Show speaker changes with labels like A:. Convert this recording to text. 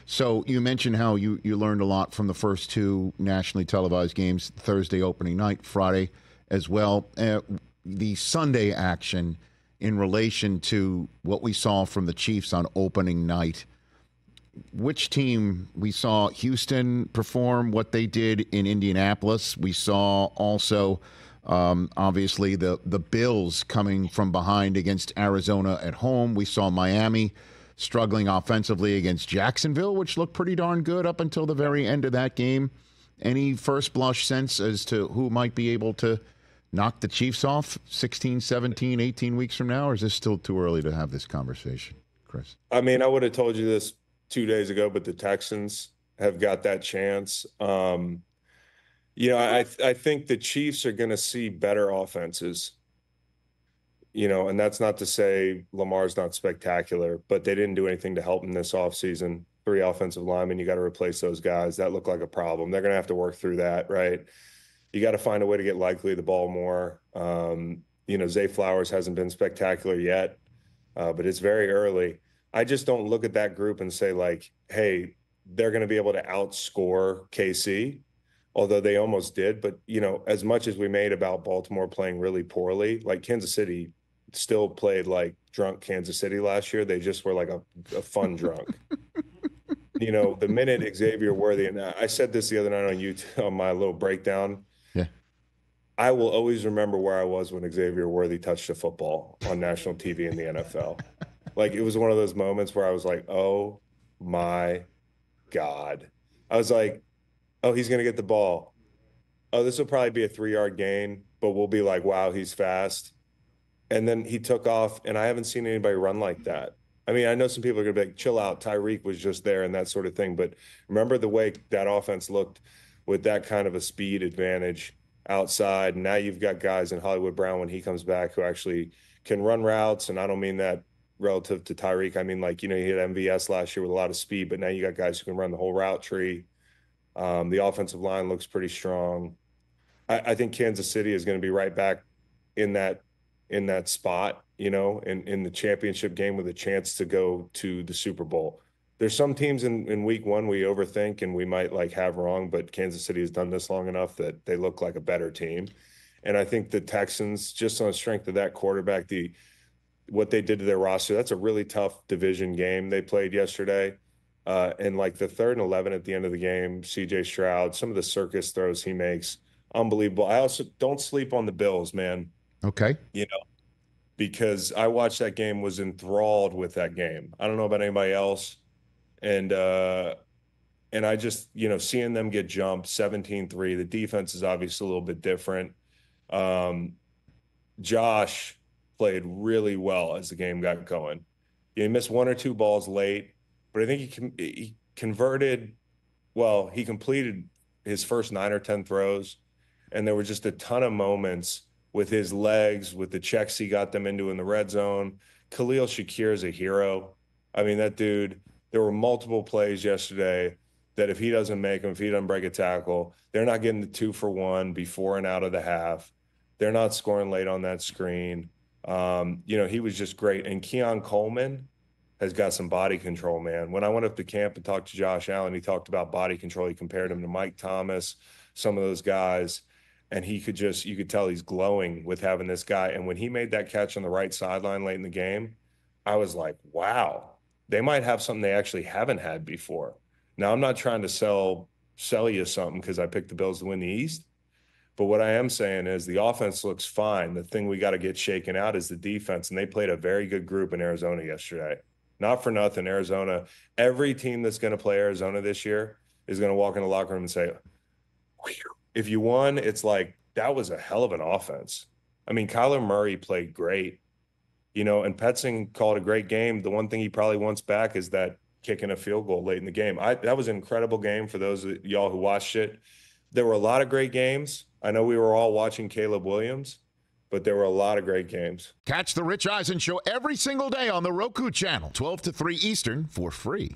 A: So you mentioned how you learned a lot from the first two nationally televised games, Thursday opening night, Friday as well. The Sunday action in relation to what we saw from the Chiefs on opening night. Which team? We saw Houston perform what they did in Indianapolis. We saw also, obviously, the Bills coming from behind against Arizona at home. We saw Miami struggling offensively against Jacksonville, which looked pretty darn good up until the very end of that game. Any first blush sense as to who might be able to knock the Chiefs off 16, 17, 18 weeks from now, or is this still too early to have this conversation, Chris?
B: I mean, I would have told you this 2 days ago, but the Texans have got that chance. I think the Chiefs are going to see better offenses. And that's not to say Lamar's not spectacular, but they didn't do anything to help him this offseason. 3 offensive linemen, you got to replace those guys. That looked like a problem. They're going to have to work through that, right? You got to find a way to get Likely the ball more. Zay Flowers hasn't been spectacular yet, but it's very early. I just don't look at that group and say, like, hey, they're going to be able to outscore KC, although they almost did. But, as much as we made about Baltimore playing really poorly, like Kansas City still played like drunk Kansas City last year. They just were like a fun drunk. The minute Xavier Worthy, and I said this the other night on YouTube on my little breakdown.
A: Yeah.
B: I will always remember where I was when Xavier Worthy touched a football on national TV in the NFL. Like, it was one of those moments where I was like, oh my God. I was like, oh, he's going to get the ball. Oh, this will probably be a 3-yard gain, but we'll be like, wow, he's fast. And then he took off, and I haven't seen anybody run like that. I mean, I know some people are going to be like, chill out, Tyreek was just there and that sort of thing. But remember the way that offense looked with that kind of a speed advantage outside. And now you've got guys in Hollywood Brown when he comes back who actually can run routes. And I don't mean that relative to Tyreek. I mean, like, he had MVS last year with a lot of speed, but now you got guys who can run the whole route tree. The offensive line looks pretty strong. I think Kansas City is going to be right back in that spot, in the championship game with a chance to go to the Super Bowl. There's some teams in week one we overthink and we might like have wrong, but Kansas City has done this long enough that they look like a better team. And I think the Texans, just on the strength of that quarterback, what they did to their roster, that's a really tough division game they played yesterday. And like the 3rd and 11 at the end of the game, CJ Stroud, some of the circus throws he makes, unbelievable. I also don't sleep on the Bills, man.
A: Okay.
B: Because I watched that game, was enthralled with that game. I don't know about anybody else. And I just, seeing them get jumped 17-3, the defense is obviously a little bit different. Josh played really well as the game got going. He missed 1 or 2 balls late, but I think he completed his first 9 or 10 throws. And there were just a ton of moments with his legs, with the checks he got them into in the red zone. Khalil Shakir is a hero. I mean, that dude, there were multiple plays yesterday that if he doesn't make them, if he doesn't break a tackle, they're not getting the 2-for-1 before and out of the half. They're not scoring late on that screen. He was just great. And Keon Coleman has got some body control, man. When I went up to camp and talked to Josh Allen, he talked about body control. He compared him to Mike Thomas, some of those guys. And you could tell he's glowing with having this guy. And when he made that catch on the right sideline late in the game, I was like, wow, they might have something they actually haven't had before. Now, I'm not trying to sell you something because I picked the Bills to win the East. But what I am saying is the offense looks fine. The thing we got to get shaken out is the defense. And they played a very good group in Arizona yesterday. Not for nothing, Arizona. Every team that's going to play Arizona this year is going to walk in the locker room and say, whew. If you won, it's like, that was a hell of an offense. I mean, Kyler Murray played great, and Petzing called a great game. The one thing he probably wants back is that kicking a field goal late in the game. That was an incredible game for those of y'all who watched it. There were a lot of great games. I know we were all watching Caleb Williams, but there were a lot of great games.
A: Catch the Rich Eisen Show every single day on the Roku channel, 12 to 3 Eastern, for free.